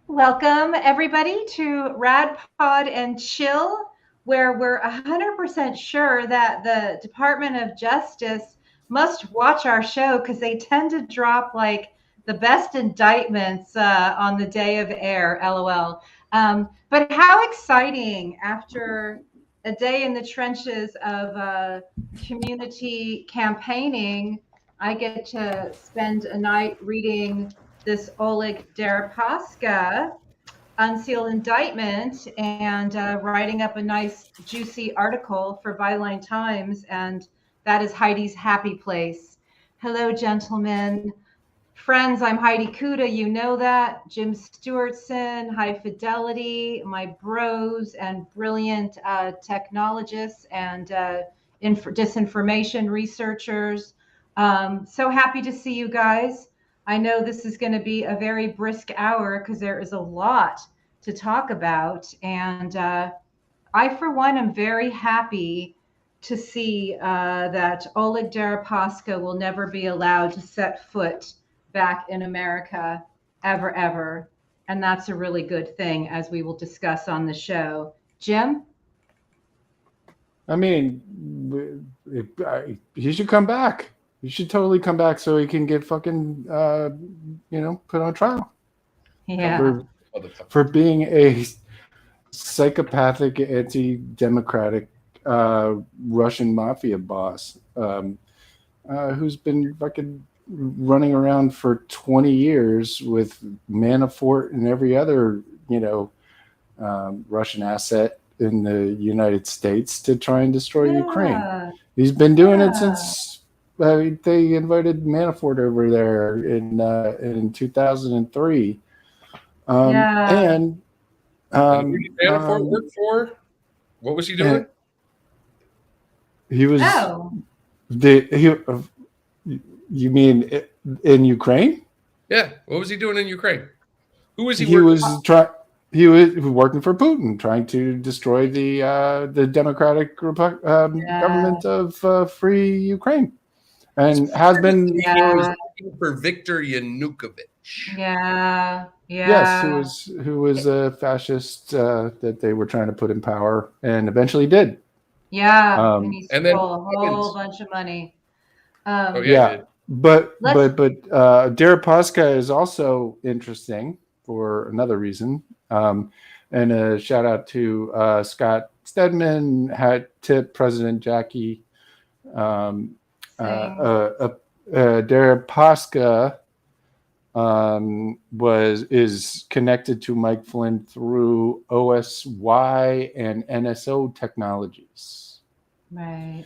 Welcome, everybody, to Rad Pod and Chill, where we're 100% sure that the Department of Justice must watch our show because they tend to drop like the best indictments on the day of air, LOL. But how exciting after a day in the trenches of community campaigning, I get to spend a night reading this Oleg Deripaska unsealed indictment and writing up a nice juicy article for Byline Times, and that is Heidi's happy place. Hello, gentlemen. Friends, I'm Heidi Kuda, you know that. Jim Stewartson, High Fidelity, my bros and brilliant technologists and disinformation researchers. So happy to see you guys. I know this is going to be a very brisk hour because there is a lot to talk about. And I, for one, am very happy to see that Oleg Deripaska will never be allowed to set foot back in America ever, ever. And that's a really good thing, as we will discuss on the show. Jim? I mean, he should come back. He should totally come back so he can get fucking, put on trial. Yeah. For being a psychopathic, anti-democratic Russian mafia boss who's been fucking running around for 20 years with Manafort and every other, Russian asset in the United States to try and destroy Ukraine. He's been doing it since they invited Manafort over there in 2003. And who did Manafort work for? What was he doing? He was you mean in Ukraine? Yeah. What was he doing in Ukraine? Who was he? He was working for Putin, trying to destroy the democratic government of free Ukraine, and has been for Viktor Yanukovych. Yeah. Yes, who was a fascist that they were trying to put in power, and eventually did. Yeah, and he stole a whole bunch of money. But Deripaska is also interesting for another reason. And a shout out to Scott Stedman, hat tip President Jackie. Deripaska is connected to Mike Flynn through OSY and NSO technologies. Right.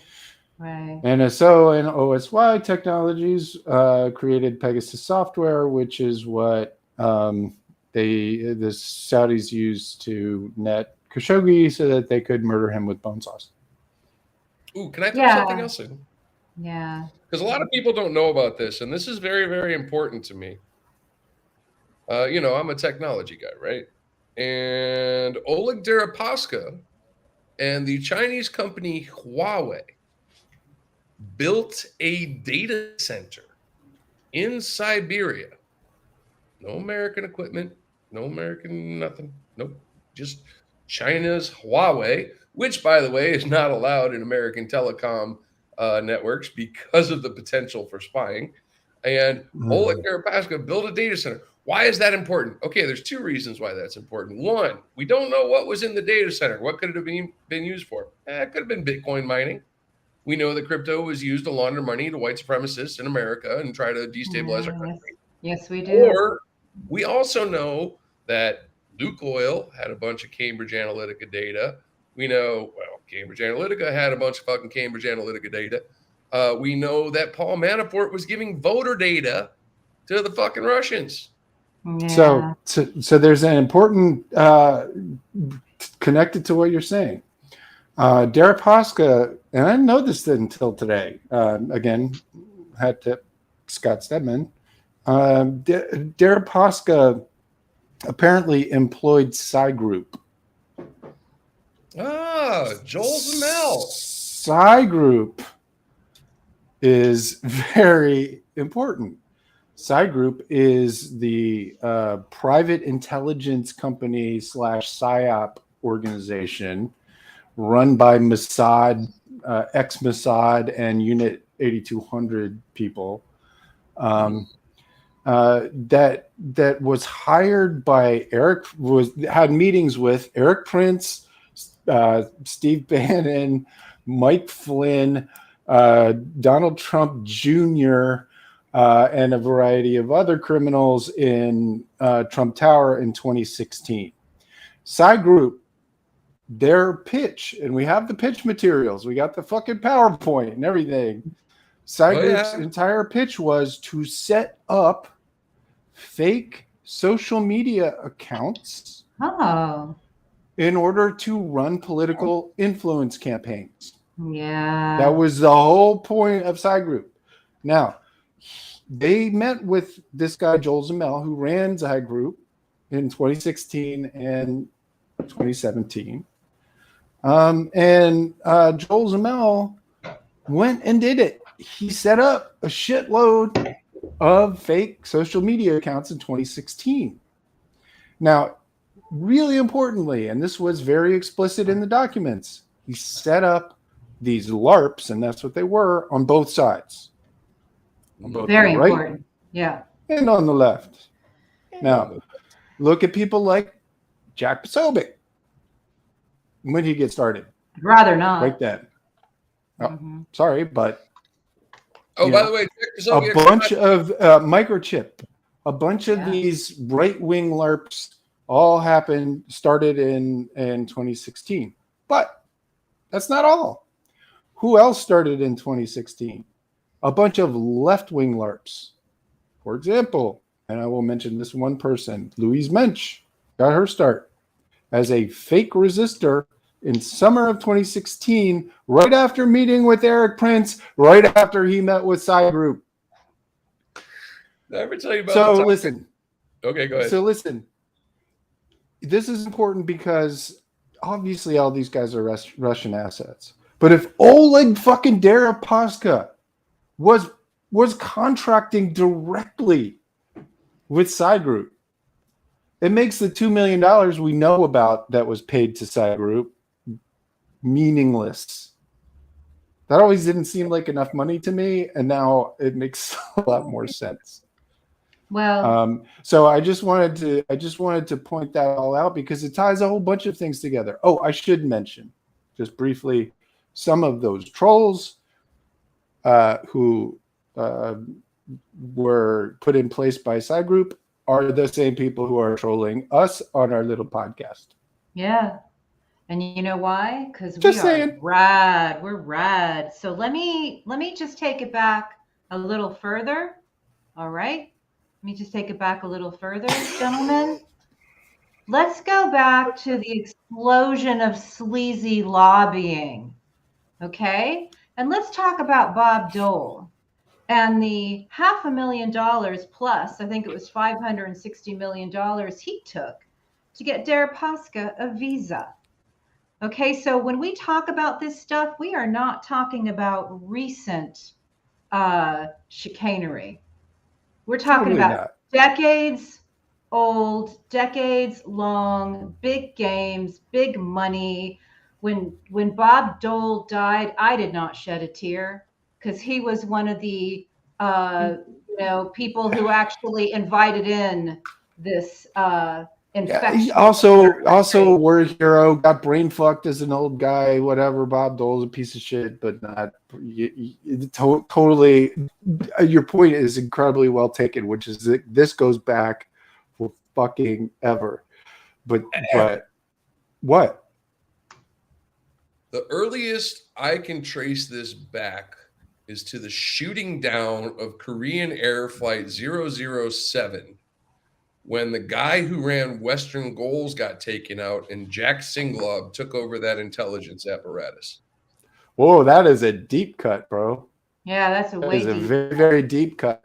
NSO and OSY technologies created Pegasus software, which is what the Saudis used to net Khashoggi so that they could murder him with bone saws. Ooh, can I throw something else in? Yeah. Because a lot of people don't know about this, and this is very, very important to me. I'm a technology guy, right? And Oleg Deripaska and the Chinese company Huawei built a data center in Siberia. No American equipment, no American nothing. Nope. Just China's Huawei, which, by the way, is not allowed in American telecom networks because of the potential for spying. And Oleg Deripaska built a data center. Why is that important? Okay, there's two reasons why that's important. One, we don't know what was in the data center. What could it have been used for? It could have been Bitcoin mining. We know that crypto was used to launder money to white supremacists in America and try to destabilize our country. Yes, we do. Or we also know that Lukoil had a bunch of Cambridge Analytica data. We know, Cambridge Analytica had a bunch of fucking Cambridge Analytica data. We know that Paul Manafort was giving voter data to the fucking Russians. Yeah. So there's an important connected to what you're saying. Deripaska, and I didn't know this until today. Again, had to Scott Stedman. Deripaska apparently employed Psy Group. Joel Zamel. Psy Group is very important. Psy Group is the private intelligence company / PSYOP organization run by Mossad, ex-Mossad and Unit 8200 people. That was hired by had meetings with Eric Prince, Steve Bannon, Mike Flynn, Donald Trump Jr., and a variety of other criminals in Trump Tower in 2016. Psy Group, their pitch, and we have the pitch materials. We got the fucking PowerPoint and everything. Psy Group's entire pitch was to set up fake social media accounts in order to run political influence campaigns. Yeah. That was the whole point of Psy Group. Now, they met with this guy, Joel Zamel, who ran Psy Group in 2016 and 2017. And Joel Zamel went and did it. He set up a shitload of fake social media accounts in 2016. Now, really importantly, and this was very explicit in the documents, he set up these LARPs, and that's what they were, on both sides. On both very the right important. Yeah. and on the left. Now, look at people like Jack Posobiec. When did he get started? I'd rather not. Right then. Oh, sorry, but by the way, a bunch of microchip, a bunch of these right-wing LARPs all started in 2016. But that's not all. Who else started in 2016? A bunch of left-wing LARPs. For example, and I will mention this one person, Louise Mensch, got her start as a fake resistor in summer of 2016, right after meeting with Eric Prince, right after he met with Psy Group. Did I ever tell you about So listen. Okay, go ahead. So listen. This is important because obviously all these guys are Russian assets. But if Oleg fucking Deripaska was contracting directly with Psy Group, it makes the $2 million we know about that was paid to Psy Group meaningless. That always didn't seem like enough money to me, and now it makes a lot more sense. Well, so I just wanted to point that all out because it ties a whole bunch of things together. Oh, I should mention just briefly some of those trolls who were put in place by Psy Group are the same people who are trolling us on our little podcast. Yeah. And you know why? Because we are rad. We're rad. So let me just take it back a little further. All right. Let me just take it back a little further, gentlemen. Let's go back to the explosion of sleazy lobbying. Okay. And let's talk about Bob Dole and the $500,000 plus, I think it was $560 million he took to get Deripaska a visa. Okay, so when we talk about this stuff, we are not talking about recent chicanery. We're talking about decades old, decades long, big games, big money. When Bob Dole died, I did not shed a tear because he was one of the people who actually invited in this infection. Also war hero, got brain fucked as an old guy, whatever. Bob Dole's a piece of shit, but not totally. Your point is incredibly well taken, which is that this goes back for fucking ever. But what? The earliest I can trace this back is to the shooting down of Korean Air Flight 007, when the guy who ran Western Goals got taken out and Jack Singlob took over that intelligence apparatus. Whoa, that is a deep cut, bro. Yeah, that's a way That is a deep. very, very deep cut.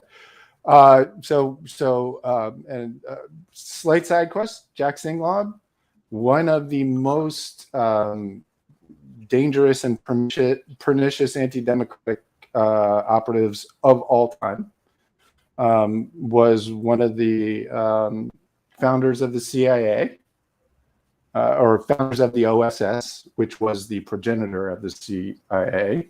Slight side quest, Jack Singlob, one of the most dangerous and pernicious anti-democratic operatives of all time, was one of the founders of the CIA, or founders of the OSS, which was the progenitor of the CIA.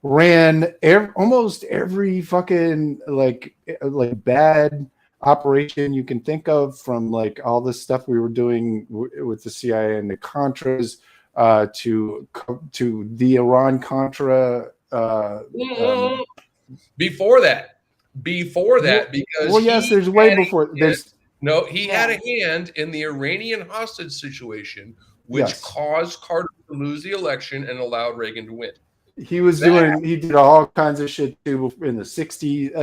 Ran almost every fucking like bad operation you can think of, from like all the stuff we were doing with the CIA and the Contras, to the Iran Contra. Before that, because yes, there's way before. He had a hand in the Iranian hostage situation, which caused Carter to lose the election and allowed Reagan to win. He did all kinds of shit too in the 60s,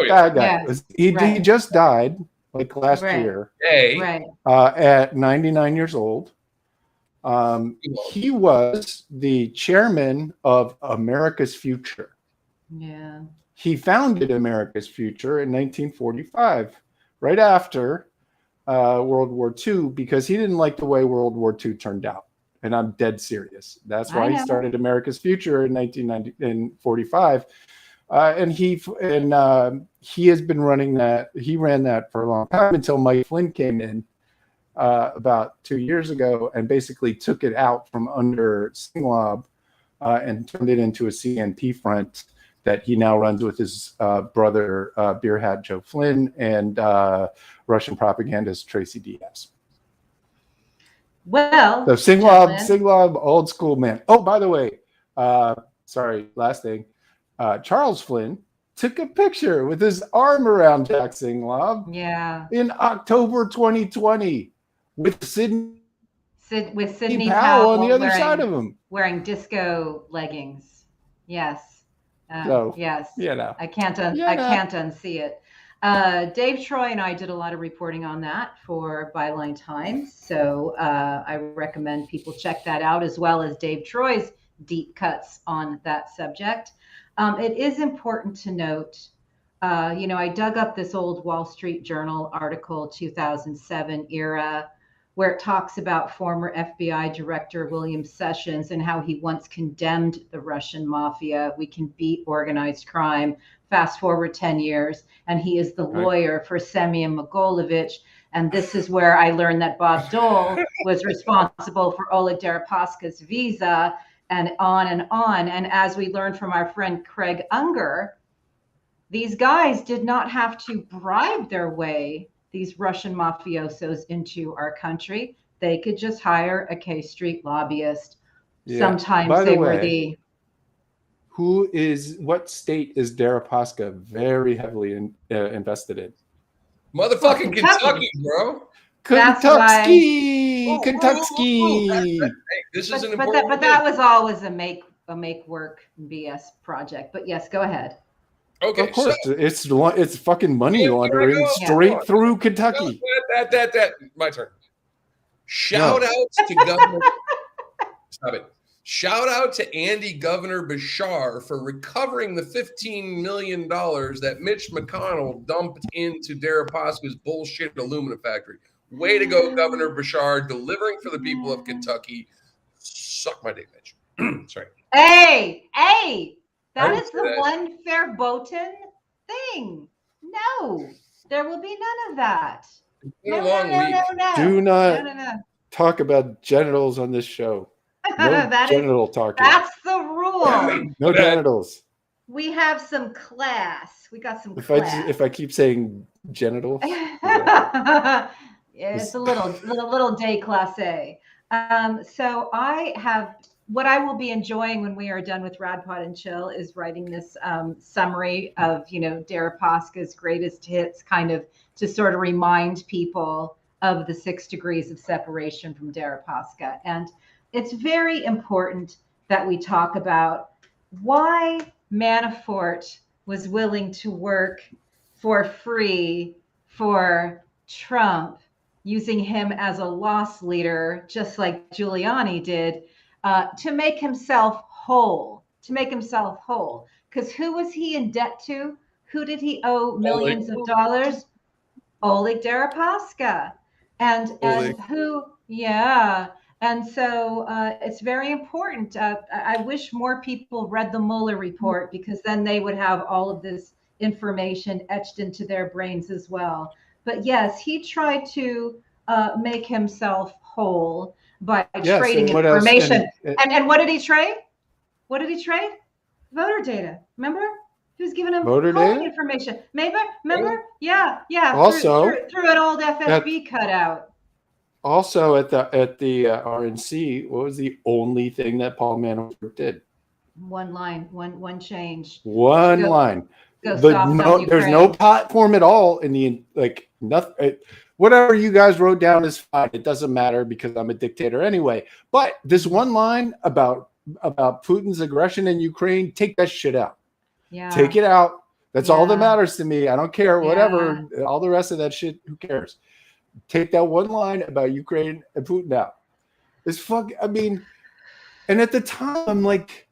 bad guy. Yeah. He just died like last year, at 99 years old. He was the chairman of America's Future. Yeah. He founded America's Future in 1945, right after World War II, because he didn't like the way World War II turned out. And I'm dead serious. That's why he started America's Future in 1945. And he has been running that. He ran that for a long time until Mike Flynn came in about 2 years ago and basically took it out from under Singlob and turned it into a CNP front that he now runs with his brother, Beer Hat Joe Flynn, and Russian propagandist Tracy Diaz. Well, so Singlob, old school man. Oh, by the way, sorry, last thing. Charles Flynn took a picture with his arm around Jack Singlob. Yeah. In October 2020 with Sidney Powell on the other side of him, wearing disco leggings. Yes. Yes. I can't unsee it. Dave Troy and I did a lot of reporting on that for Byline Times, so I recommend people check that out, as well as Dave Troy's deep cuts on that subject. It is important to note, I dug up this old Wall Street Journal article, 2007 era, where it talks about former FBI Director William Sessions and how he once condemned the Russian mafia. We can beat organized crime. Fast forward 10 years, and he is the lawyer for Semyon Mogilevich. And this is where I learned that Bob Dole was responsible for Oleg Deripaska's visa, and on and on. And as we learned from our friend Craig Unger, these guys did not have to bribe their way, these Russian mafiosos, into our country. They could just hire a K Street lobbyist. Yeah. Sometimes they were the... What state is Deripaska very heavily invested in? Motherfucking Kentucky, bro. Kentucky. This is an important. But that was always a make work BS project. But yes, go ahead. Okay, of course, it's fucking money laundering straight through Kentucky. My turn. Shout out to Governor. Stop it. Shout out to Andy Governor Bashar for recovering the $15 million that Mitch McConnell dumped into Deripaska's bullshit aluminum factory. Way to go, Governor Bashar, delivering for the people of Kentucky. Suck my dick, Mitch. Sorry. Hey, that is the one verboten thing. No, there will be none of that. No. Do not talk about genitals on this show. No genital talking. That's the rule. No genitals. We have some class. We got some class. If I keep saying genitals, it's a little déclassé. So I have, what I will be enjoying when we are done with Radpod and Chill is writing this summary of, Deripaska's greatest hits, kind of to sort of remind people of the 6 degrees of separation from Deripaska. And it's very important that we talk about why Manafort was willing to work for free for Trump, using him as a loss leader, just like Giuliani did, to make himself whole. To make himself whole. Because who was he in debt to? Who did he owe millions of dollars? Oleg Deripaska. And who, yeah. And so it's very important. I wish more people read the Mueller report, because then they would have all of this information etched into their brains as well. But yes, he tried to make himself whole by Yes. trading And what else? information. And what did he trade? What did he trade? Voter data. Remember? He was giving him Voter polling data? information. Remember? Yeah. Also, through an old FSB cutout. Also at the RNC, what was the only thing that Paul Manafort did? One line, one change. One line. Go But soft on no, Ukraine. there's no platform at all in the nothing. Whatever you guys wrote down is fine. It doesn't matter because I'm a dictator anyway. But this one line about Putin's aggression in Ukraine, take that shit out. Yeah. Take it out. That's all that Yeah. matters to me. I don't care. Yeah. Whatever. All the rest of that shit, who cares? Take that one line about Ukraine and Putin out. It's fuck. I mean, and at the time, I'm like,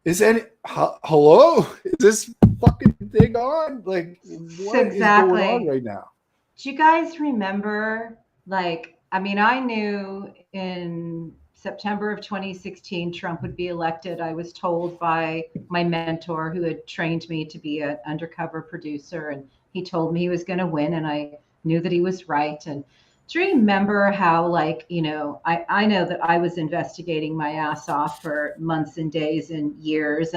hello? Is this fucking thing on? Like, what is going on right now? Do you guys remember? Like, I mean, I knew in September of 2016 Trump would be elected. I was told by my mentor, who had trained me to be an undercover producer, and he told me he was going to win, and I knew that he was right. And do you remember how, like, you know, I know that I was investigating my ass off for months and days and years,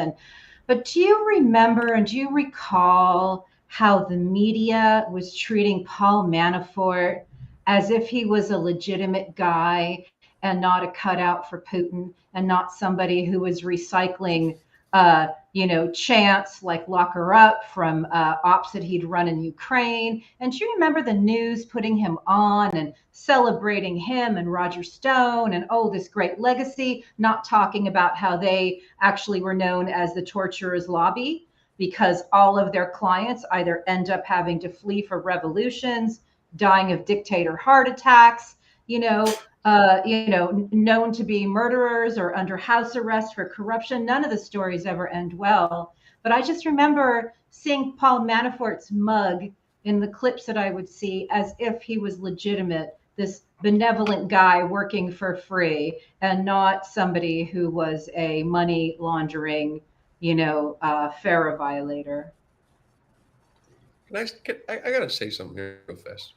but do you remember and do you recall how the media was treating Paul Manafort as if he was a legitimate guy and not a cutout for Putin, and not somebody who was recycling chants like "lock her up" from ops that he'd run in Ukraine? And do you remember the news putting him on and celebrating him and Roger Stone and, oh, this great legacy, not talking about how they actually were known as the torturers lobby, because all of their clients either end up having to flee for revolutions, dying of dictator heart attacks, known to be murderers or under house arrest for corruption. None of the stories ever end well. But I just remember seeing Paul Manafort's mug in the clips that I would see, as if he was legitimate, this benevolent guy working for free, and not somebody who was a money laundering, FARA violator. I gotta say something here real fast.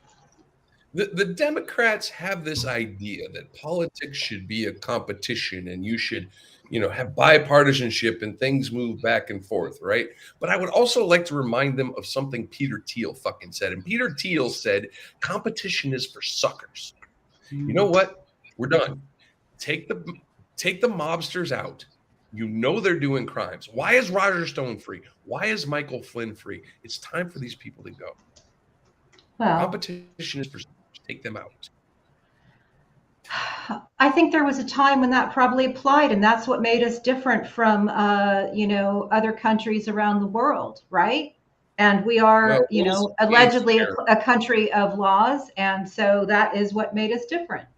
The Democrats have this idea that politics should be a competition, and you should, have bipartisanship and things move back and forth, right? But I would also like to remind them of something Peter Thiel fucking said. And Peter Thiel said, competition is for suckers. You know what? We're done. Take the mobsters out. They're doing crimes. Why is Roger Stone free? Why is Michael Flynn free? It's time for these people to go. Well, competition is for suckers. Take them out. I think there was a time when that probably applied, and that's what made us different from, other countries around the world, right? And we are, allegedly a country of laws, and so that is what made us different,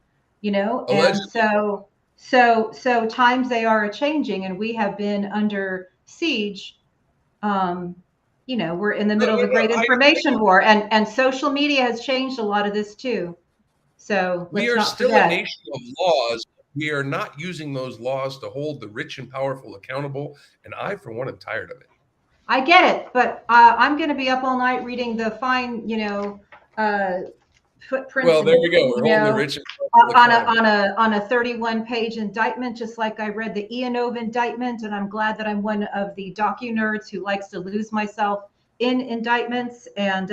allegedly. And so times they are changing, and we have been under siege. We're in the middle of a great information war, and social media has changed a lot of this too. So we are still a nation of laws. We are not using those laws to hold the rich and powerful accountable. And I, for one, am tired of it. I get it, but I'm going to be up all night reading the fine, footprints. Well, there we go. We're holding the rich and powerful on a 31-page indictment, just like I read the Ianov indictment, and I'm glad that I'm one of the docu-nerds who likes to lose myself in indictments. And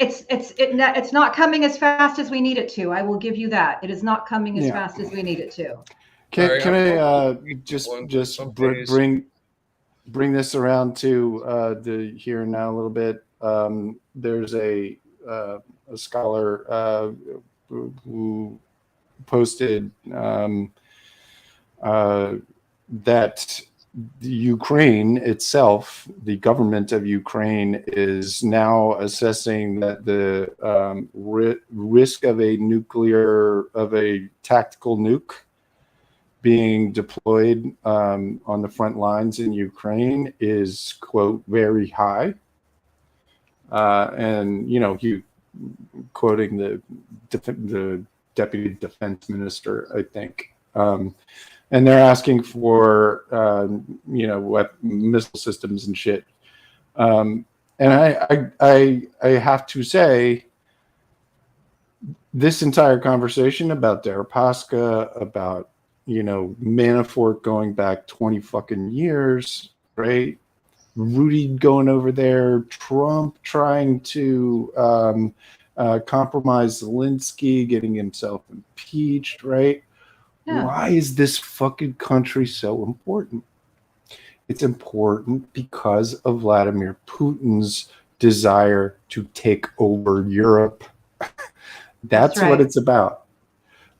it's not coming as fast as we need it to. I will give you that. It is not coming as fast as we need it to. Can I just bring this around to the here and now a little bit? There's a scholar who posted that Ukraine itself, the government of Ukraine, is now assessing that the risk of a tactical nuke being deployed on the front lines in Ukraine is, quote, very high. And, you know, he quoting the deputy defense minister, I think. And they're asking for, you know, missile systems and shit. And I have to say, this entire conversation about Deripaska, about, you know, Manafort going back 20 fucking years, right? Rudy going over there, Trump trying to compromise Zelensky, getting himself impeached, right? Yeah. Why is this fucking country so important? It's important because of Vladimir Putin's desire to take over Europe. That's right. What it's about.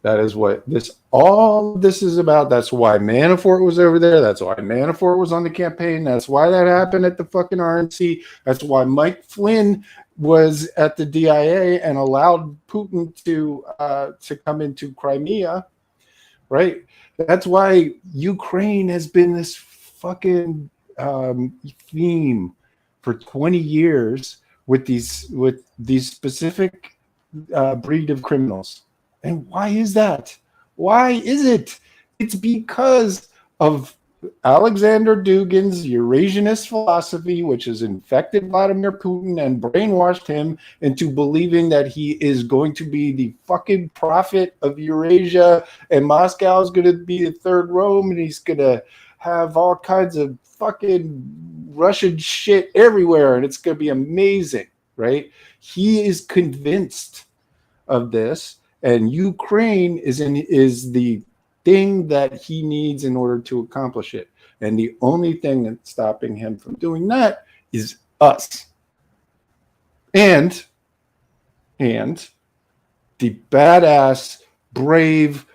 That is what all this is about. That's why Manafort was over there. That's why Manafort was on the campaign. That's why that happened at the fucking RNC. That's why Mike Flynn was at the DIA and allowed Putin to come into Crimea, right? That's why Ukraine has been this fucking theme for 20 years with these specific breed of criminals. And why is that? Why is it? It's because of Alexander Dugin's Eurasianist philosophy, which has infected Vladimir Putin and brainwashed him into believing that he is going to be the fucking prophet of Eurasia, and Moscow is going to be the third Rome, and he's going to have all kinds of fucking Russian shit everywhere, and it's going to be amazing, right? He is convinced of this. And Ukraine is the thing that he needs in order to accomplish it. And the only thing that's stopping him from doing that is us. And the badass, brave,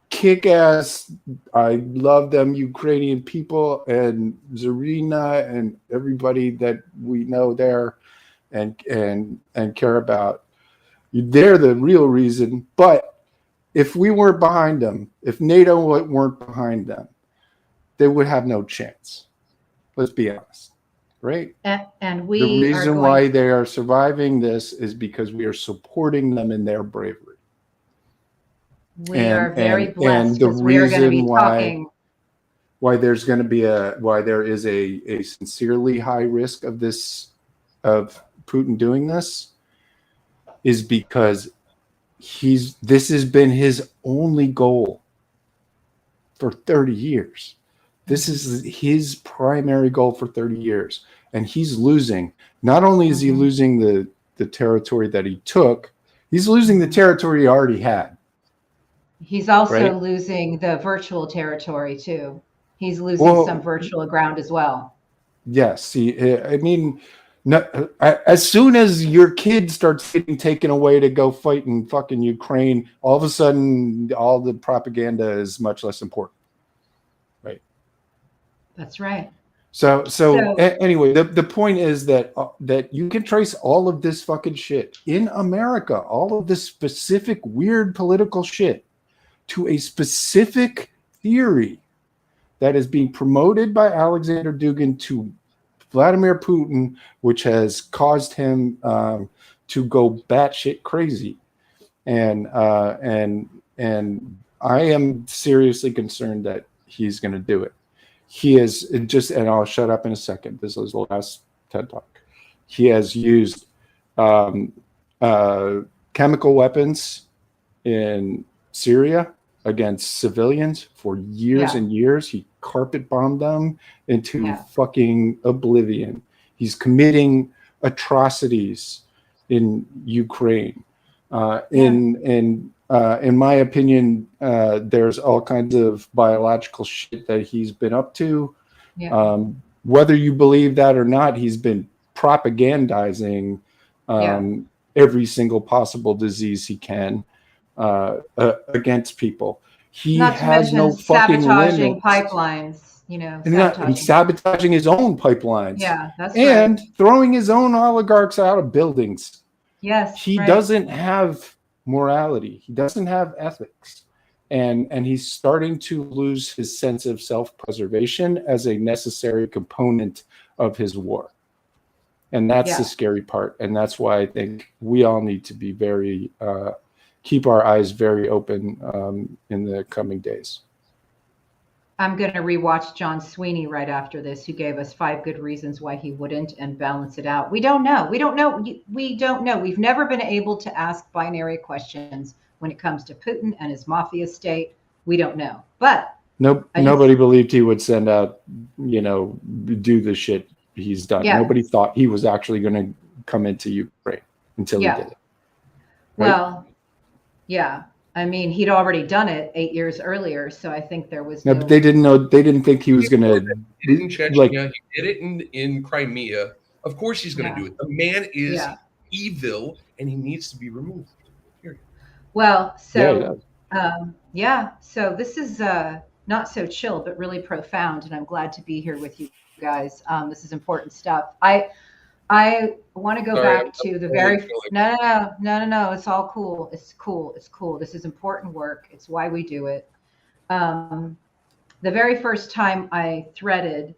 kick-ass, I love them Ukrainian people, and Zarina and everybody that we know there and care about. They're the real reason. But if we weren't behind them, if NATO weren't behind them, they would have no chance. Let's be honest, right? And we the reason why they are surviving this is because we are supporting them in their bravery. We are very blessed. And the reason why there is a sincerely high risk of Putin doing this is because this has been his only goal for 30 years. This is his primary goal for 30 years. And he's losing. Not only is he losing the territory that he took, he's losing the territory he already had. He's also losing the virtual territory too. He's losing some virtual ground as well. Yes. I mean, as soon as your kid starts getting taken away to go fight in fucking Ukraine, all of a sudden, all the propaganda is much less important, right? That's right. So anyway, the point is that you can trace all of this fucking shit in America, all of this specific weird political shit, to a specific theory that is being promoted by Alexander Dugin to Vladimir Putin, which has caused him to go batshit crazy, and I am seriously concerned that he's going to do it. He is just, and I'll shut up in a second. This is the last TED Talk. He has used chemical weapons in Syria against civilians for years and years. He carpet bombed them into fucking oblivion. He's committing atrocities in Ukraine. In my opinion, there's all kinds of biological shit that he's been up to. Whether you believe that or not, he's been propagandizing every single possible disease he can against people. He Not to has mention no fucking sabotaging limits. pipelines. And sabotaging. he's sabotaging his own pipelines. Yeah, that's and right. throwing his own oligarchs out of buildings. Yes, He right. doesn't have morality. He doesn't have ethics. And he's starting to lose his sense of self-preservation as a necessary component of his war. And that's the scary part. And that's why I think we all need to be very, keep our eyes very open in the coming days. I'm going to rewatch John Sweeney right after this, who gave us 5 good reasons why he wouldn't, and balance it out. We don't know. We don't know. We don't know. We've never been able to ask binary questions when it comes to Putin and his mafia state. We don't know. But nobody believed he would send out, do the shit he's done. Yeah. Nobody thought he was actually going to come into Ukraine until he did it. Right? Well, yeah. I mean, he'd already done it 8 years earlier, so I think there was no. But they didn't know. They didn't think he was going to. In Chechnya, he did it in Crimea. Of course, he's going to do it. The man is evil, and he needs to be removed. Period. Well, so so this is not so chill, but really profound, and I'm glad to be here with you guys. This is important stuff. I want to go back to the very no. It's all cool. It's cool. This is important work. It's why we do it. The very first time I threaded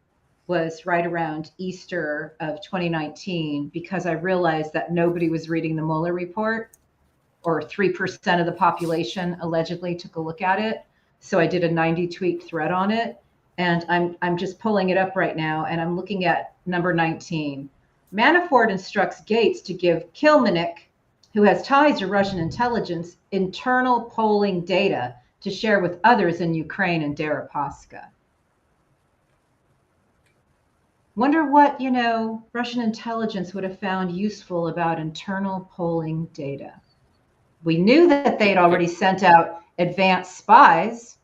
was right around Easter of 2019, because I realized that nobody was reading the Mueller report, or 3% of the population allegedly took a look at it. So I did a 90 tweet thread on it, and I'm just pulling it up right now, and I'm looking at number 19. Manafort instructs Gates to give Kilmanik, who has ties to Russian intelligence, internal polling data to share with others in Ukraine and Deripaska. Wonder what, Russian intelligence would have found useful about internal polling data. We knew that they'd already sent out advanced spies.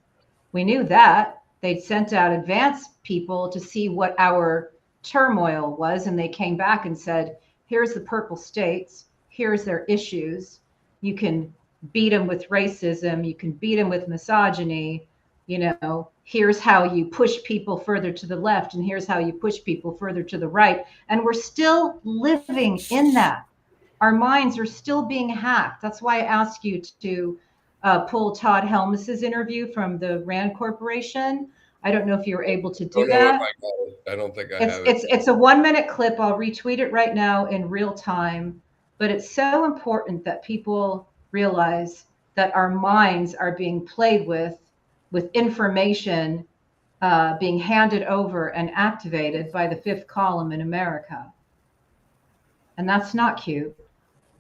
We knew that. They'd sent out advanced people to see what our turmoil was, and they came back and said, here's the purple states, here's their issues. You can beat them with racism, you can beat them with misogyny, here's how you push people further to the left, and here's how you push people further to the right. And we're still living in that. Our minds are still being hacked. That's why I asked you to pull Todd Helmus's interview from the Rand Corporation. I don't know if you were able to do that. I don't think I have it. It's a 1-minute clip. I'll retweet it right now in real time. But it's so important that people realize that our minds are being played with information being handed over and activated by the fifth column in America. And that's not cute,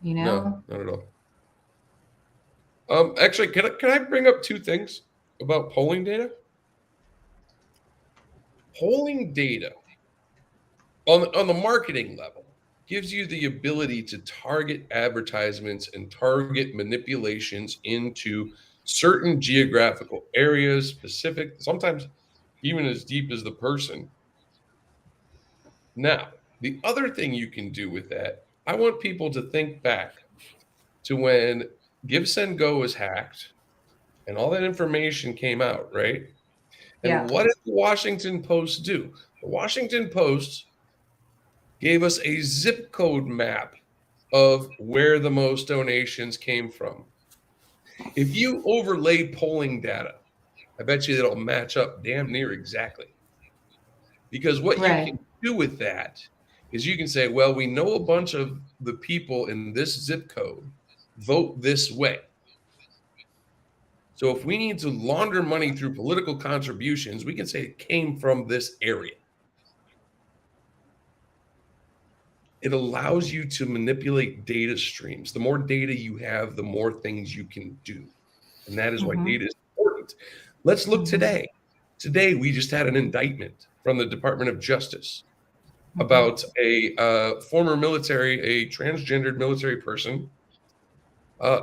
No, not at all. Actually, can I bring up 2 things about polling data? Polling data on the marketing level gives you the ability to target advertisements and target manipulations into certain geographical areas, specific, sometimes even as deep as the person. Now, the other thing you can do with that, I want people to think back to when GiveSendGo was hacked and all that information came out, right? And what did the Washington Post do? The Washington Post gave us a zip code map of where the most donations came from. If you overlay polling data, I bet you that'll match up damn near exactly. Because what you can do with that is you can say, well, we know a bunch of the people in this zip code vote this way. So if we need to launder money through political contributions, we can say it came from this area. It allows you to manipulate data streams. The more data you have, the more things you can do. And that is why data is important. Let's look today. Today, we just had an indictment from the Department of Justice about a former military, a transgendered military person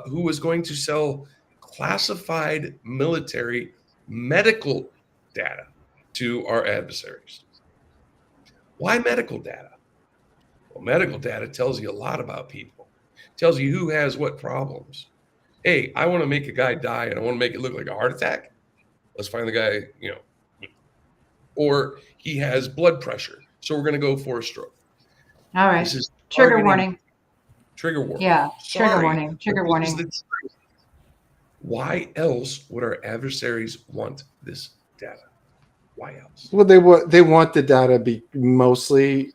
who was going to sell classified military medical data to our adversaries. Why medical data? Well, medical data tells you a lot about people. It tells you who has what problems. Hey, I want to make a guy die and I want to make it look like a heart attack. Let's find the guy, or he has blood pressure, so we're going to go for a stroke. All right. This is Trigger targeting. warning. Trigger warning. Yeah. Sorry, Trigger warning. Trigger but this is warning. the truth. Why else would our adversaries want this data? Why else? Well, they want the data be mostly.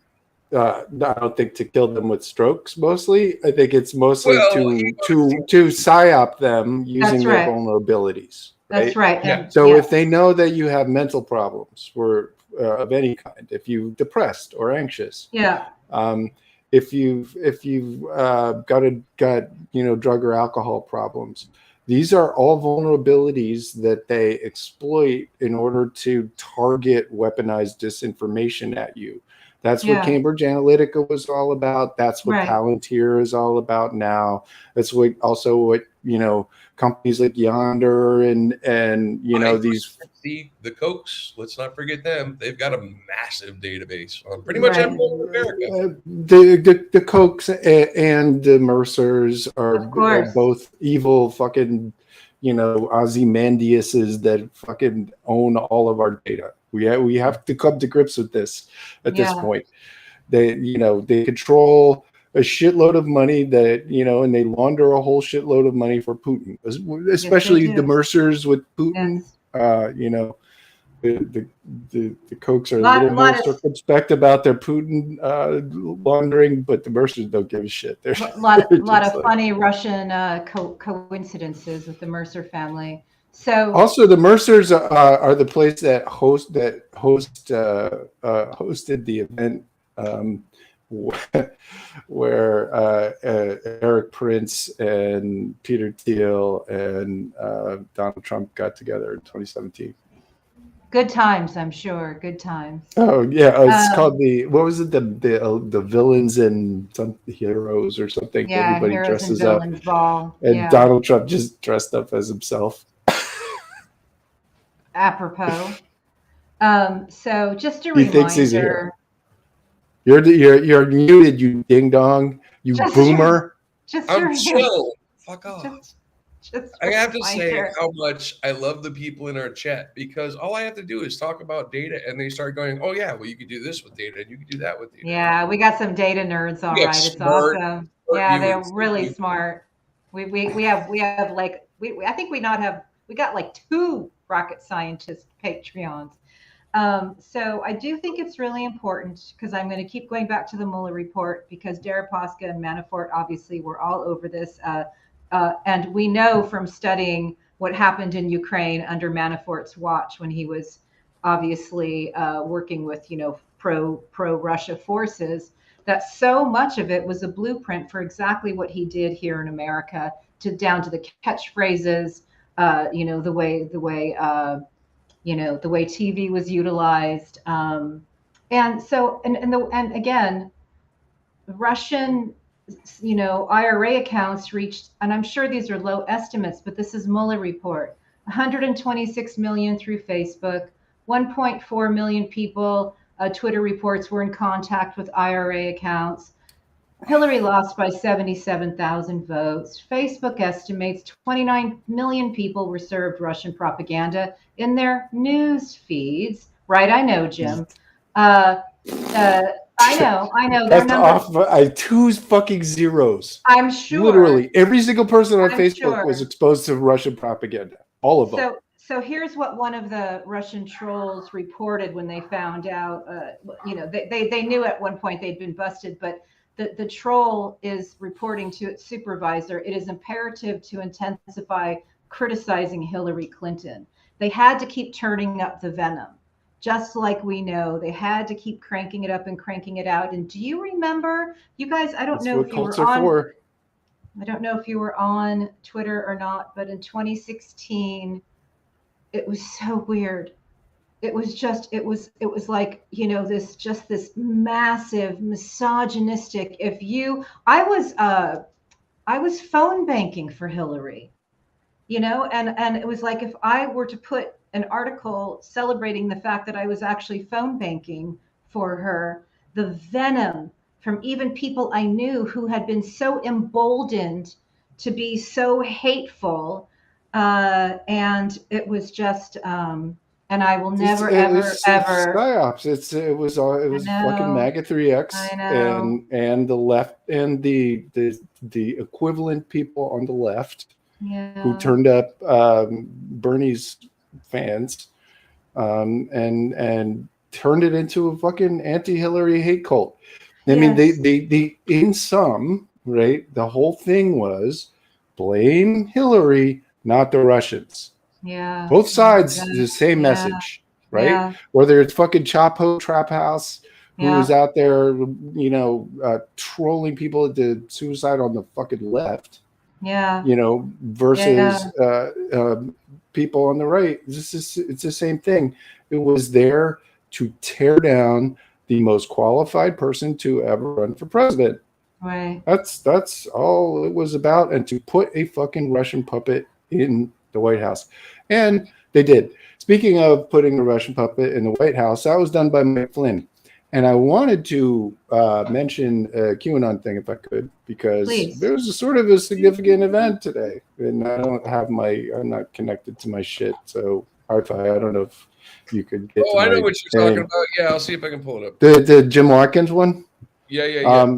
I don't think to kill them with strokes. Mostly, I think it's mostly Well, to psyop them using That's their right. vulnerabilities. That's right. Yeah. And, So yeah. if they know that you have mental problems or of any kind, if you're depressed or anxious, Yeah. if you've got drug or alcohol problems, these are all vulnerabilities that they exploit in order to target weaponized disinformation at you. That's what Yeah. Cambridge Analytica was all about. That's what Right. Palantir is all about now. That's what companies like Yonder and these. See the Kochs. Let's not forget them. They've got a massive database on pretty much Right. everyone in America. The Kochs and the Mercers are Of course. both evil fucking Ozymandiases that fucking own all of our data. We have to come to grips with this at this point. They control a shitload of money that and they launder a whole shitload of money for Putin, especially Yes, the Mercers with Putin. Yes. The Kochs are a little more circumspect about their Putin laundering, but the Mercers don't give a shit. They're A lot of funny Russian coincidences with the Mercer family. So also the Mercers are the place that hosted the event where Eric Prince and Peter Thiel and Donald Trump got together in 2017. good times, I'm sure. Good times. Oh yeah, it's called what was it? The villains and some heroes or something. Yeah, Everybody Heroes dresses and up, Villains Ball. and Yeah. Donald Trump just dressed up as himself. Apropos. So just a He reminder. thinks he's a hero. You're muted, you ding dong, you boomer. I'm chill. Fuck off. Just I have to say how much I love the people in our chat, because all I have to do is talk about data and they start going, oh yeah, well you could do this with data and you could do that with data. Yeah, we got some data nerds, all right. It's awesome. Yeah, they're really smart. We have like I think we got like 2 rocket scientist Patreons. So I do think it's really important, because I'm going to keep going back to the Mueller report, because Deripaska and Manafort obviously were all over this. And we know from studying what happened in Ukraine under Manafort's watch, when he was obviously working with, pro-Russia forces, that so much of it was a blueprint for exactly what he did here in America, down to the catchphrases, the way TV was utilized. And so, and again, Russian, IRA accounts reached, and I'm sure these are low estimates, but this is Mueller report, 126 million through Facebook, 1.4 million people, Twitter reports, were in contact with IRA accounts. Hillary lost by 77,000 votes. Facebook estimates 29 million people were served Russian propaganda in their news feeds. Right, I know, Jim. I know. That's off by 2 fucking zeros. I'm sure. Literally, every single person on Facebook was exposed to Russian propaganda. All of them. So here's what one of the Russian trolls reported when they found out. They knew at one point they'd been busted, but the troll is reporting to its supervisor, it is imperative to intensify criticizing Hillary Clinton. They had to keep turning up the venom. Just like we know, they had to keep cranking it up and cranking it out. And do you remember, you guys, I don't know if you were on Twitter or not, but in 2016, it was so weird. It was like, this massive misogynistic. I was phone banking for Hillary, and it was like, if I were to put an article celebrating the fact that I was actually phone banking for her, the venom from even people I knew who had been so emboldened to be so hateful. And it was just, And I will never, It's ever. psyops. It was fucking know. MAGA 3X I know. and the left and the equivalent people on the left who Yeah. turned up Bernie's fans and turned it into a fucking anti-Hillary hate cult. I mean, Yes. they in sum, right? The whole thing was blame Hillary, not the Russians. Yeah. Both sides, Yeah. the same Yeah. message, right? Yeah. Whether it's fucking Chapo Trap House, who was Yeah. out there, trolling people into suicide on the fucking left, Yeah. versus people on the right. It's the same thing. It was there to tear down the most qualified person to ever run for president. Right. That's all it was about, and to put a fucking Russian puppet in the White House. And they did. Speaking of putting a Russian puppet in the White House, that was done by Mike Flynn. And I wanted to mention a QAnon thing if I could, because Please. there was a sort of a significant event today. And I'm not connected to my shit. So Hi-Fi, I don't know if you could get I know what you're talking about. Yeah, I'll see if I can pull it up. The Jim Watkins one? Yeah.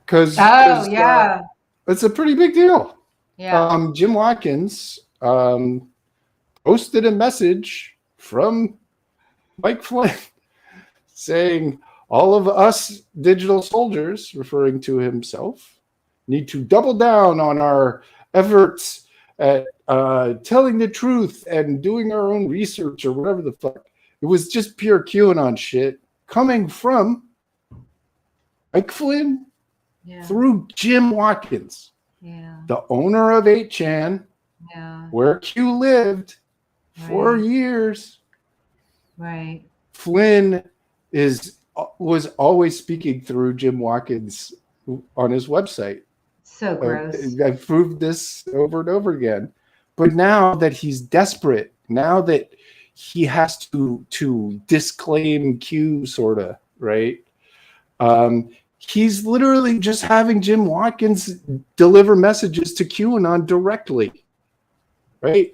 Because yeah. it's a pretty big deal. Yeah. Jim Watkins posted a message from Mike Flynn saying all of us digital soldiers, referring to himself, need to double down on our efforts at telling the truth and doing our own research or whatever the fuck. It was just pure QAnon shit coming from Mike Flynn through Jim Watkins, the owner of 8chan, where Q lived for years. Right. Flynn was always speaking through Jim Watkins on his website. So gross. I've proved this over and over again. But now that he's desperate, now that he has to disclaim Q, sort of, right? He's literally just having Jim Watkins deliver messages to QAnon directly, right?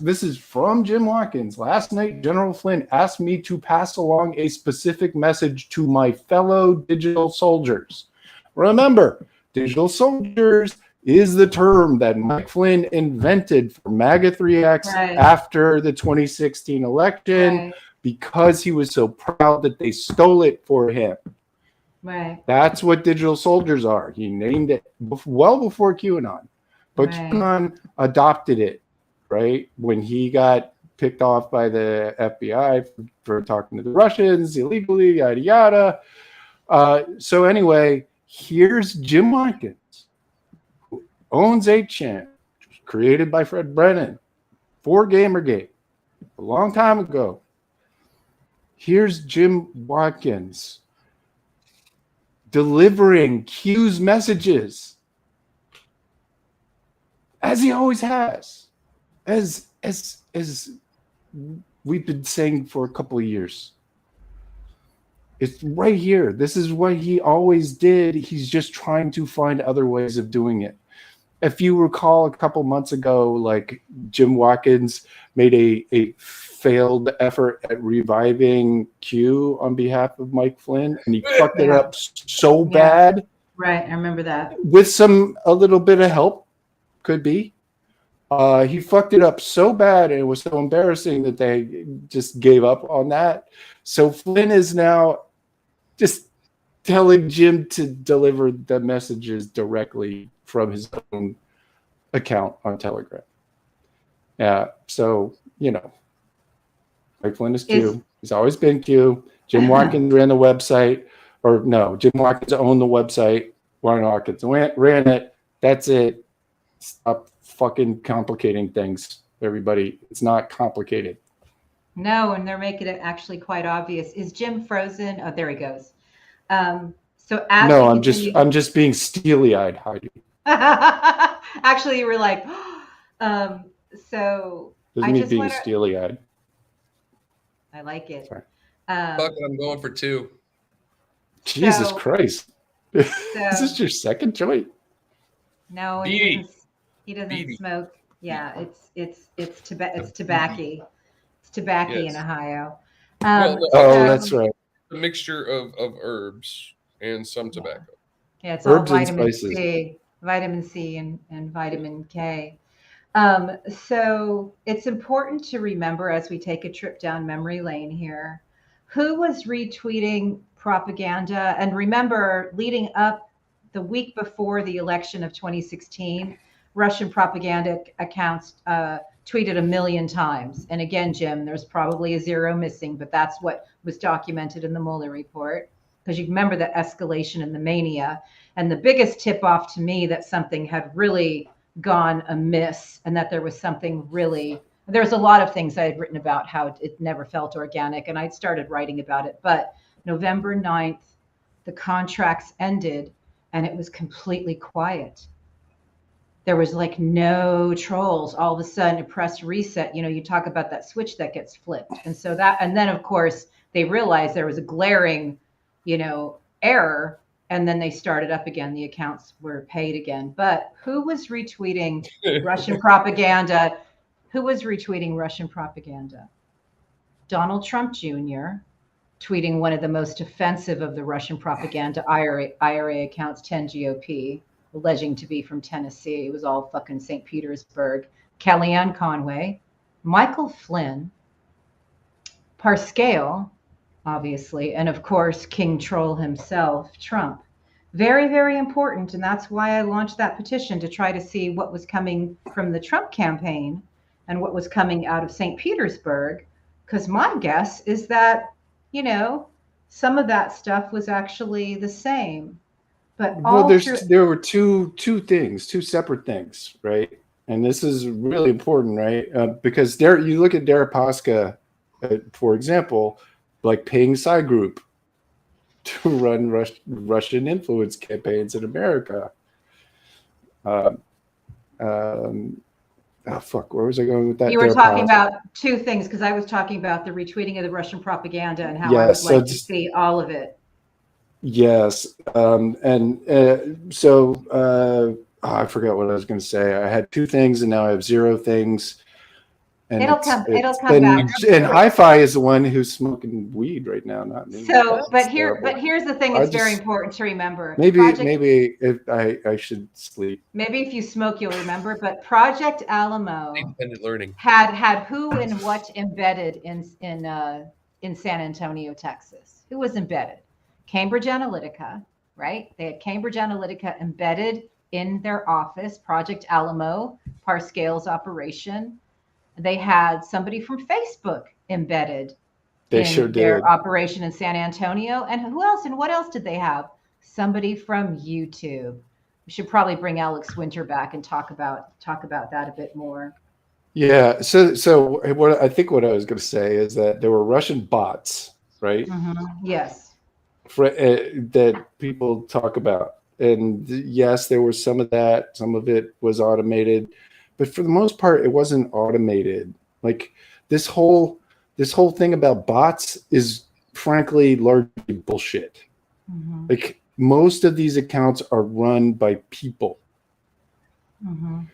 This is from Jim Watkins. Last night, General Flynn asked me to pass along a specific message to my fellow digital soldiers. Remember, digital soldiers is the term that Mike Flynn invented for MAGA 3X after the 2016 election because he was so proud that they stole it for him. Right. That's what digital soldiers are. He named it well before QAnon, but QAnon adopted it, right? When he got picked off by the FBI for talking to the Russians illegally, yada, yada. So anyway, here's Jim Watkins, who owns 8chan, created by Fred Brennan for Gamergate a long time ago. Here's Jim Watkins delivering Q's messages, as he always has, as we've been saying for a couple of years. It's right here. This is what he always did. He's just trying to find other ways of doing it. If you recall, a couple months ago, like Jim Watkins made a failed effort at reviving Q on behalf of Mike Flynn, and he fucked it up so bad. Right, I remember that. With a little bit of help, could be. He fucked it up so bad, and it was so embarrassing that they just gave up on that. So Flynn is now just telling Jim to deliver the messages directly from his own account on Telegram. Yeah, so, Mike Flynn is Q. He's always been Q. Jim Watkins ran the website. Or no, Jim Watkins owned the website. Warren Watkins ran it. That's it. Stop fucking complicating things, everybody. It's not complicated. No, and they're making it actually quite obvious. Is Jim frozen? Oh, there he goes. So as no, I'm just being steely-eyed, Heidi. Actually, you were like, so doesn't mean being steely-eyed. I like it. Fuck it, I'm going for 2. Jesus Christ. Is this your second choice? No, he doesn't smoke. Yeah, it's tobacco. It's tobacco in Yes. Ohio. Well, no, Oh, So, that's right. a mixture of herbs and some yeah. tobacco. Yeah, it's all Herbs and spices. vitamin C and vitamin K. So it's important to remember as we take a trip down memory lane here, who was retweeting propaganda. And remember, leading up the week before the election of 2016, Russian propaganda accounts tweeted 1 million times. And again, Jim, there's probably a zero missing, but that's what was documented in the Mueller report. Because you remember the escalation and the mania. And the biggest tip off to me that something had really gone amiss and that there was something really, there's a lot of things I had written about how it never felt organic, and I'd started writing about it. But November 9th, the contracts ended and it was completely quiet. There was like no trolls. All of a sudden, a press reset. You talk about that switch that gets flipped. And so that, and then of course, they realized there was a glaring, error. And then they started up again. The accounts were paid again. But who was retweeting Russian propaganda? Who was retweeting Russian propaganda? Donald Trump Jr. tweeting one of the most offensive of the Russian propaganda IRA accounts, 10 GOP, alleging to be from Tennessee. It was all fucking St. Petersburg. Kellyanne Conway, Michael Flynn, Parscale, obviously, and of course, King Troll himself, Trump. Very, very important. And that's why I launched that petition to try to see what was coming from the Trump campaign and what was coming out of St. Petersburg. Because my guess is that, some of that stuff was actually the same. But Well, there were two separate things, right? And this is really important, right? Because you look at Deripaska, for example, like paying Psy Group to run Russian influence campaigns in America. Oh fuck, where was I going with that? You were talking about two things, because I was talking about the retweeting of the Russian propaganda and how I would like to see all of it. Yes. I forgot what I was going to say. I had two things and now I have zero things. And it'll come back. And Hi-Fi is the one who's smoking weed right now, not me. So, but here's the thing that's very important to remember. Maybe if I should sleep. Maybe if you smoke, you'll remember. But Project Alamo Independent learning had who and what embedded in San Antonio, Texas. Who was embedded? Cambridge Analytica, right? They had Cambridge Analytica embedded in their office. Project Alamo, Parscale's operation. They had somebody from Facebook embedded in their operation in San Antonio. And who else? And what else did they have? Somebody from YouTube. We should probably bring Alex Winter back and talk about that a bit more. Yeah. So what I was going to say is that there were Russian bots, right? Mm-hmm. Yes. That people talk about. And yes, there was some of that. Some of it was automated. But for the most part, it wasn't automated. Like this whole thing about bots is frankly largely bullshit. Mm-hmm. Like most of these accounts are run by people. Mm-hmm.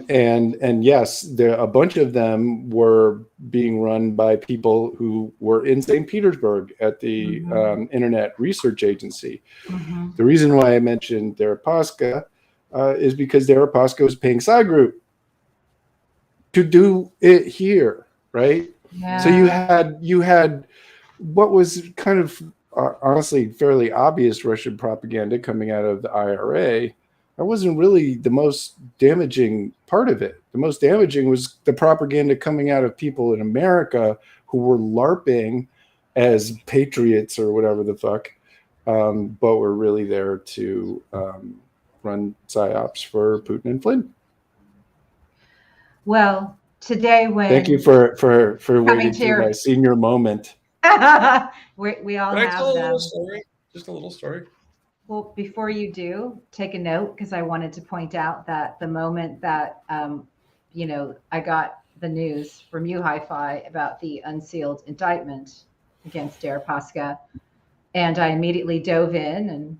And yes, a bunch of them were being run by people who were in St. Petersburg at the Internet Research Agency. Mm-hmm. The reason why I mentioned Deripaska is because Deripaska was paying Psy Group to do it here, right? Yeah. So you had what was kind of honestly fairly obvious Russian propaganda coming out of the IRA. That wasn't really the most damaging part of it. The most damaging was the propaganda coming out of people in America who were LARPing as patriots or whatever the fuck, but were really there to run psyops for Putin and Flynn. Well, today when thank you for waiting through my senior moment. we all Can have I tell a them. little story? Just a little story. Well, before you do, take a note, because I wanted to point out that the moment that I got the news from you, Hi-Fi, about the unsealed indictment against Deripaska, and I immediately dove in and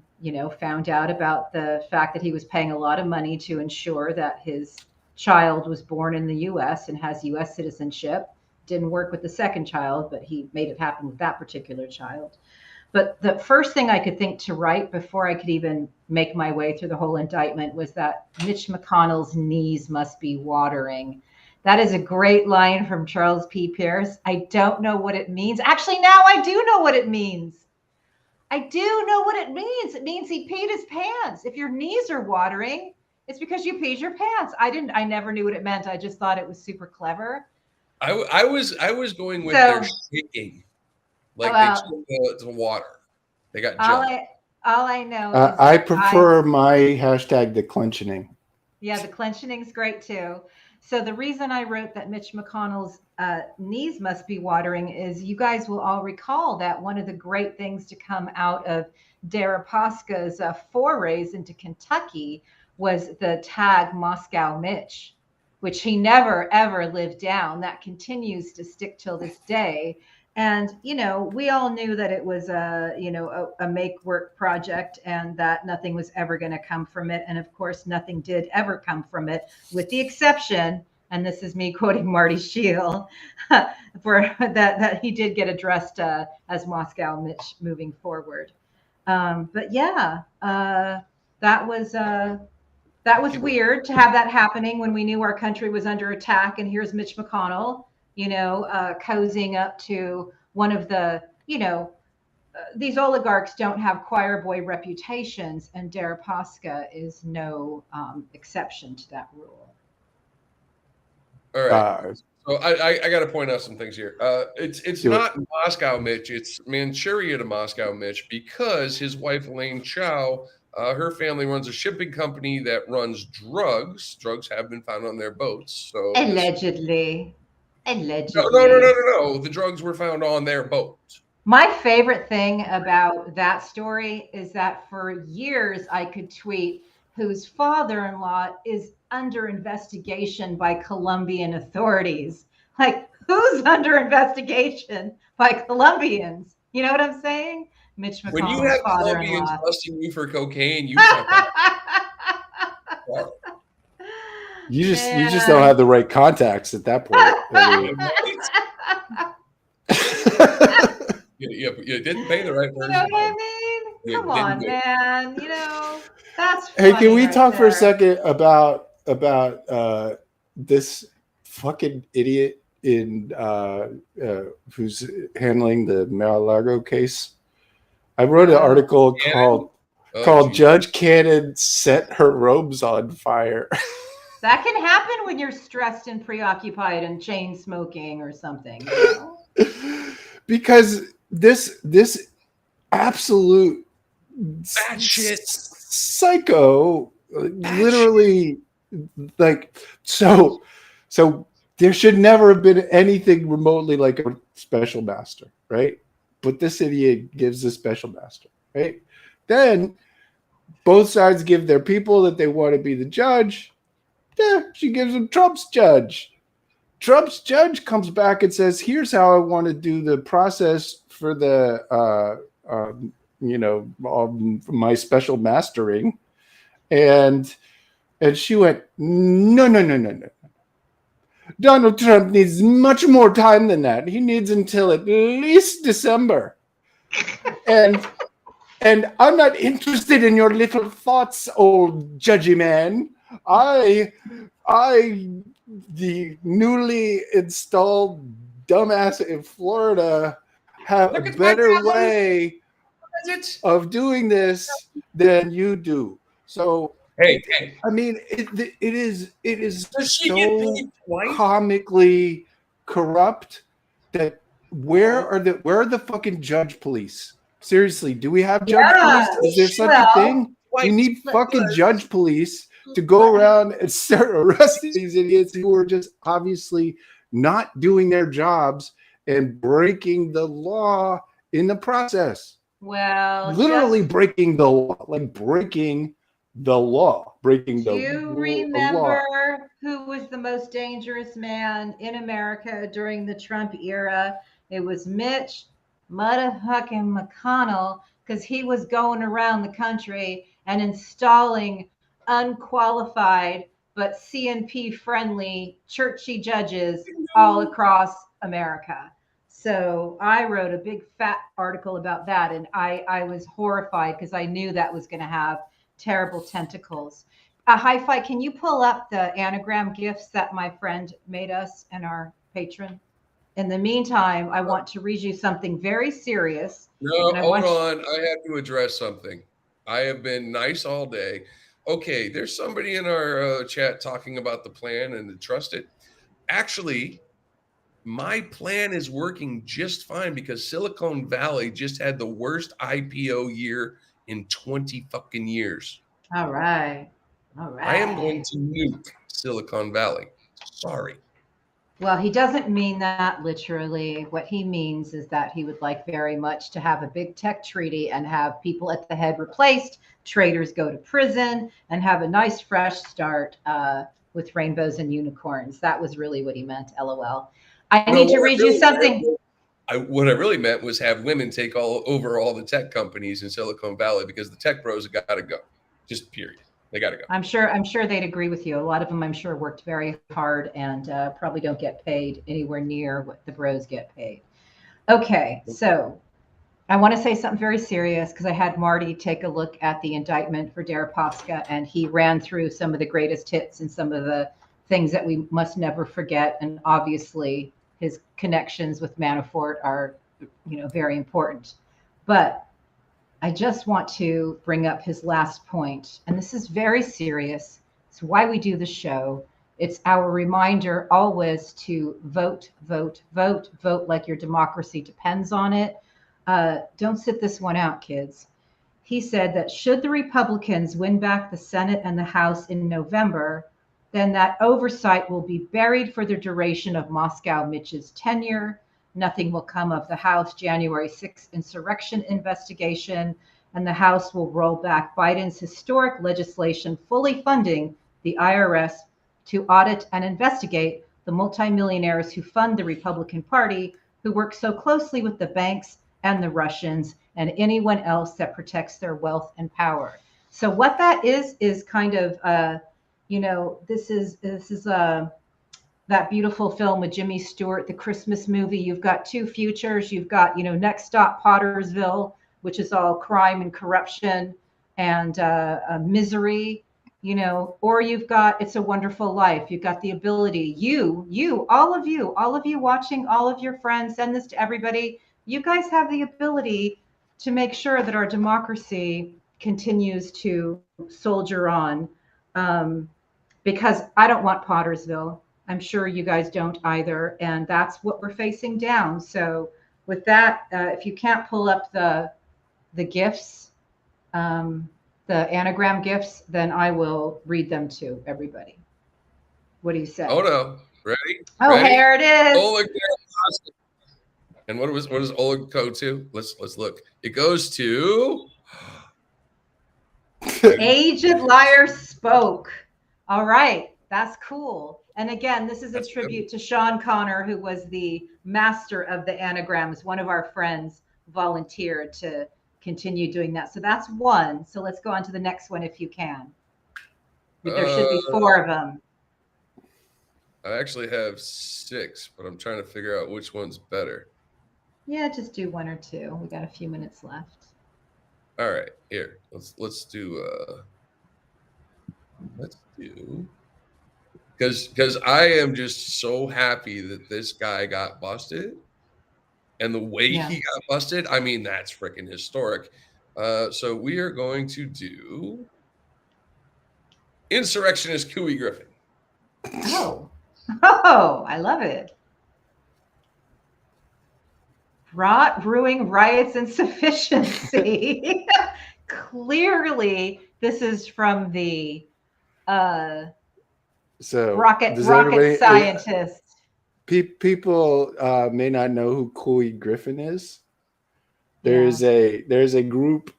found out about the fact that he was paying a lot of money to ensure that his child was born in the U.S. and has U.S. citizenship. didn't work with the second child, but he made it happen with that particular child. But the first thing I could think to write before I could even make my way through the whole indictment was that Mitch McConnell's knees must be watering. That is a great line from Charles P. Pierce. I don't know what it means. Actually, now I do know what it means. I do know what it means. It means he peed his pants. If your knees are watering, it's because you peed your pants. I never knew what it meant. I just thought it was super clever. I was going with their shaking. Like they took the water. They got jelly. All I know is I prefer my hashtag the clenching. Yeah, the clenching's great too. So the reason I wrote that Mitch McConnell's knees must be watering is you guys will all recall that one of the great things to come out of Deripaska's forays into Kentucky was the tag Moscow Mitch, which he never, ever lived down. That continues to stick till this day. And, you know, we all knew that it was a make work project and that nothing was ever going to come from it. And of course, nothing did ever come from it, with the exception, and this is me quoting Marty Scheel, for that he did get addressed as Moscow Mitch moving forward. But yeah, that was weird to have that happening when we knew our country was under attack. And here's Mitch McConnell, cozying up to one of the, these oligarchs don't have choir boy reputations, and Deripaska is no exception to that rule. All right. So I got to point out some things here. It's not Moscow Mitch. It's Manchuria to Moscow Mitch, because his wife, Elaine Chao, her family runs a shipping company that runs drugs. Drugs have been found on their boats. So Allegedly. No. The drugs were found on their boat. My favorite thing about that story is that for years I could tweet whose father-in-law is under investigation by Colombian authorities. Like, who's under investigation by Colombians? You know what I'm saying? Mitch McConnell's when you have Colombians busting you for cocaine, you You just don't have the right contacts at that point. You didn't pay the right person. You know what I mean? Come on, man. That's funny. Hey, can we right talk there for a second about this fucking idiot in who's handling the Mar-a-Lago case? I wrote an article called "Judge Cannon Set Her Robes on Fire." That can happen when you're stressed and preoccupied and chain smoking or something. Because this absolute batshit psycho, literally, like, so there should never have been anything remotely like a special master, right? But this idiot gives a special master, right? Then both sides give their people that they want to be the judge. Yeah, she gives him Trump's judge. Trump's judge comes back and says, here's how I want to do the process for the, my special mastering. And she went, no. Donald Trump needs much more time than that. He needs until at least December. And I'm not interested in your little thoughts, old judgy man. I, the newly installed dumbass in Florida, have a better way of doing this than you do. So, hey. I mean, it is so comically corrupt that where are the fucking judge police? Seriously, do we have judge police? Is there such a thing? We need fucking judge police to go around and start arresting these idiots who are just obviously not doing their jobs and breaking the law in the process. Well, literally breaking the law, breaking the law. Do you remember who was the most dangerous man in America during the Trump era? It was Mitch motherfucking McConnell, because he was going around the country and installing unqualified but CNP friendly churchy judges all across America. So I wrote a big fat article about that, and I was horrified because I knew that was going to have terrible tentacles. Hi-Fi, can you pull up the anagram gifts that my friend made us and our patron? In the meantime, I want to read you something very serious, No, and I hold want you, on. I have to address something. I have been nice all day. Okay, there's somebody in our chat talking about the plan and to trust it. Actually, my plan is working just fine because Silicon Valley just had the worst IPO year in 20 fucking years. all right. All I am going right. to nuke Silicon Valley. Sorry. Well, he doesn't mean that literally. What he means is that he would like very much to have a big tech treaty and have people at the head replaced, traders go to prison, and have a nice fresh start with rainbows and unicorns. That was really what he meant. LOL. I No, need to read you something. what I really meant was have women take all over all the tech companies in Silicon Valley because the tech bros have got to go. Just period. They got to go. I'm sure they'd agree with you. A lot of them, I'm sure, worked very hard and probably don't get paid anywhere near what the bros get paid. Okay, so I want to say something very serious because I had Marty take a look at the indictment for Deripaska, and he ran through some of the greatest hits and some of the things that we must never forget. And obviously, his connections with Manafort are, very important. But I just want to bring up his last point, and this is very serious. It's why we do the show. It's our reminder always to vote, vote, vote, vote like your democracy depends on it. Don't sit this one out, kids. He said that should the Republicans win back the Senate and the House in November, then that oversight will be buried for the duration of Moscow Mitch's tenure. Nothing will come of the House January 6th insurrection investigation, and the House will roll back Biden's historic legislation fully funding the IRS to audit and investigate the multimillionaires who fund the Republican Party, who work so closely with the banks and the Russians and anyone else that protects their wealth and power. So what that is kind of, this is that beautiful film with Jimmy Stewart, the Christmas movie. You've got two futures. You've got, Next Stop Pottersville, which is all crime and corruption and misery, or you've got It's a Wonderful Life. You've got the ability, all of you watching, all of your friends, send this to everybody. You guys have the ability to make sure that our democracy continues to soldier on, because I don't want Pottersville. I'm sure you guys don't either. And that's what we're facing down. So with that, if you can't pull up the gifts, the anagram gifts, then I will read them to everybody. What do you say? Oh no. Ready? Oh, Ready? here it is. Oleg. And what does Oleg go to? Let's look. It goes to Aged Liar Spoke. All right. That's cool. And again, this is a tribute to Sean Connor, who was the master of the anagrams. One of our friends volunteered to continue doing that. So that's one. So let's go on to the next one if you can. There should be 4 of them. I actually have 6, but I'm trying to figure out which one's better. Yeah, just do 1 or 2. We got a few minutes left. All right, here. Let's do because I am just so happy that this guy got busted, and the way he got busted, I mean, that's freaking historic. So we are going to do Insurrectionist Cooey Griffin. Oh, I love it. Brewing riots and sufficiency. Clearly, this is from the rocket scientist. People may not know who Cooley Griffin is. There's a group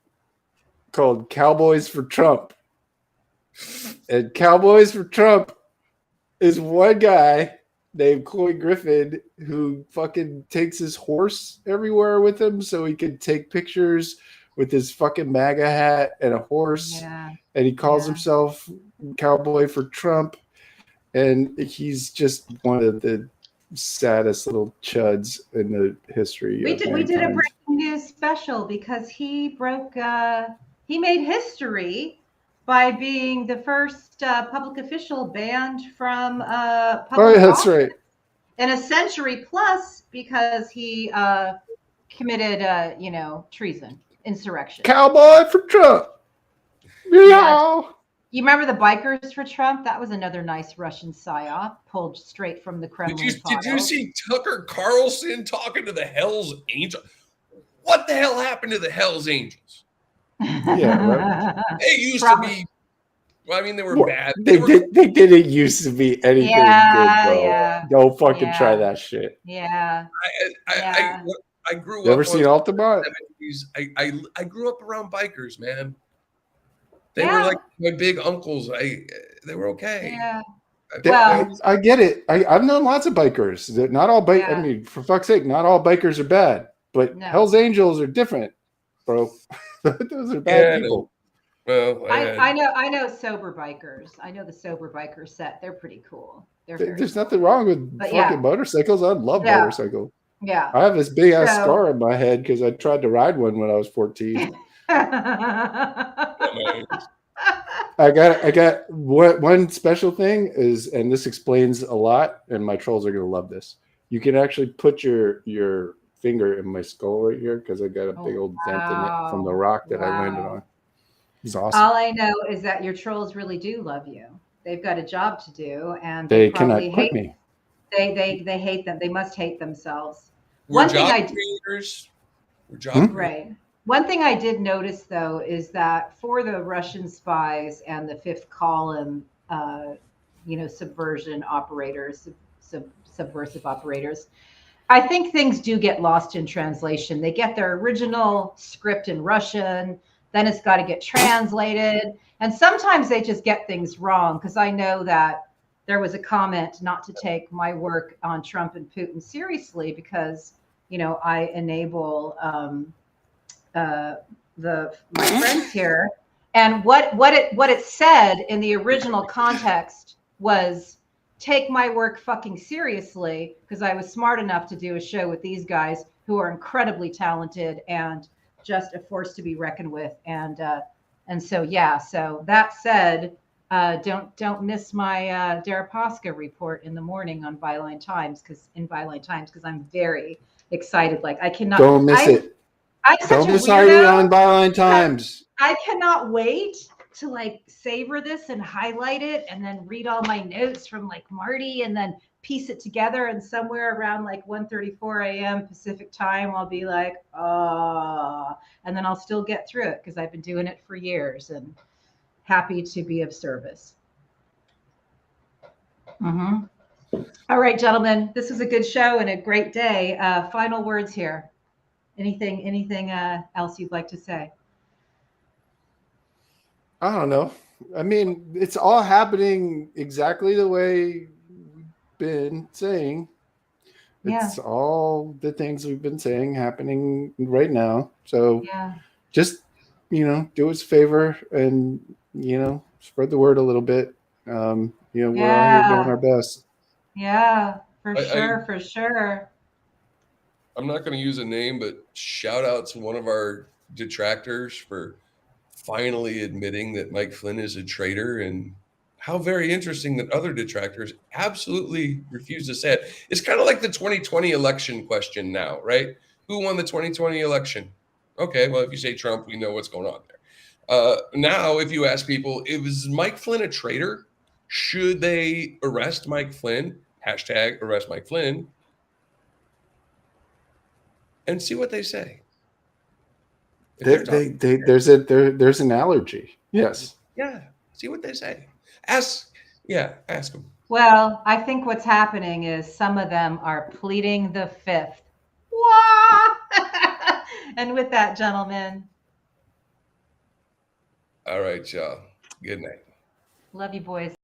called Cowboys for Trump, and Cowboys for Trump is one guy named Cooley Griffin who fucking takes his horse everywhere with him so he can take pictures with his fucking MAGA hat and a horse, and he calls himself Cowboy for Trump, and he's just one of the saddest little chuds in the history We of did mankind. a breaking news special because he made history by being the first public official banned from public that's office right. in a century plus because he committed treason, insurrection. Cowboy for Trump. Yeah. You remember the bikers for Trump? That was another nice Russian psyop pulled straight from the Kremlin. Did you see Tucker Carlson talking to the Hells Angels? What the hell happened to the Hells Angels? Yeah, right. They used to be. Well, I mean, they were bad. They didn't used to be anything good, bro. Yeah. Don't fucking try that shit. Yeah. I grew You up. ever seen Altamont? I grew up around bikers, man. They were like my big uncles. They were okay. Yeah. I get it. I've known lots of bikers. Not all I mean, for fuck's sake, not all bikers are bad. But Hell's Angels are different, bro. Those are bad people. Well, I know sober bikers. I know the sober biker set. They're pretty cool. There's nothing wrong with fucking motorcycles. I love motorcycles. Yeah. I have this big ass scar on my head because I tried to ride one when I was 14. I got one special thing is, and this explains a lot, and my trolls are gonna love this. You can actually put your finger in my skull right here because I got a big old dent in it from the rock that I landed on. It's awesome. All I know is that your trolls really do love you. They've got a job to do, and they cannot quit me. They hate them. They must hate themselves. We're job creators. We're job right. One thing I did notice, though, is that for the Russian spies and the fifth column, subversion operators, subversive operators, I think things do get lost in translation. They get their original script in Russian, then it's got to get translated. And sometimes they just get things wrong, because I know that there was a comment not to take my work on Trump and Putin seriously because, I enable my friends here, and what it said in the original context was take my work fucking seriously, because I was smart enough to do a show with these guys who are incredibly talented and just a force to be reckoned with. And so so that said, don't miss my Deripaska report in the morning on Byline Times, because I'm very excited. Like I cannot don't miss it. Don't miss Heidi on Byline Times. I cannot wait to savor this and highlight it and then read all my notes from Marty and then piece it together, and somewhere around 1:34 a.m. Pacific time I'll be like, and then I'll still get through it because I've been doing it for years and happy to be of service. All right, gentlemen, this was a good show and a great day. Final words here. Anything else you'd like to say? I don't know. I mean, it's all happening exactly the way we've been saying. It's all the things we've been saying happening right now. So just, do us a favor and, spread the word a little bit. We're all here doing our best. Yeah, for sure. I'm not going to use a name, but shout out to one of our detractors for finally admitting that Mike Flynn is a traitor, and how very interesting that other detractors absolutely refuse to say it. It's kind of like the 2020 election question now, right? Who won the 2020 election? Okay, well, if you say Trump, we know what's going on there. Now, if you ask people, is Mike Flynn a traitor? Should they arrest Mike Flynn? Hashtag arrest Mike Flynn. And see what they say. There's an allergy. Yes. Yeah. See what they say. Ask them. Well, I think what's happening is some of them are pleading the fifth. And with that, gentlemen. All right, y'all. Good night. Love you, boys.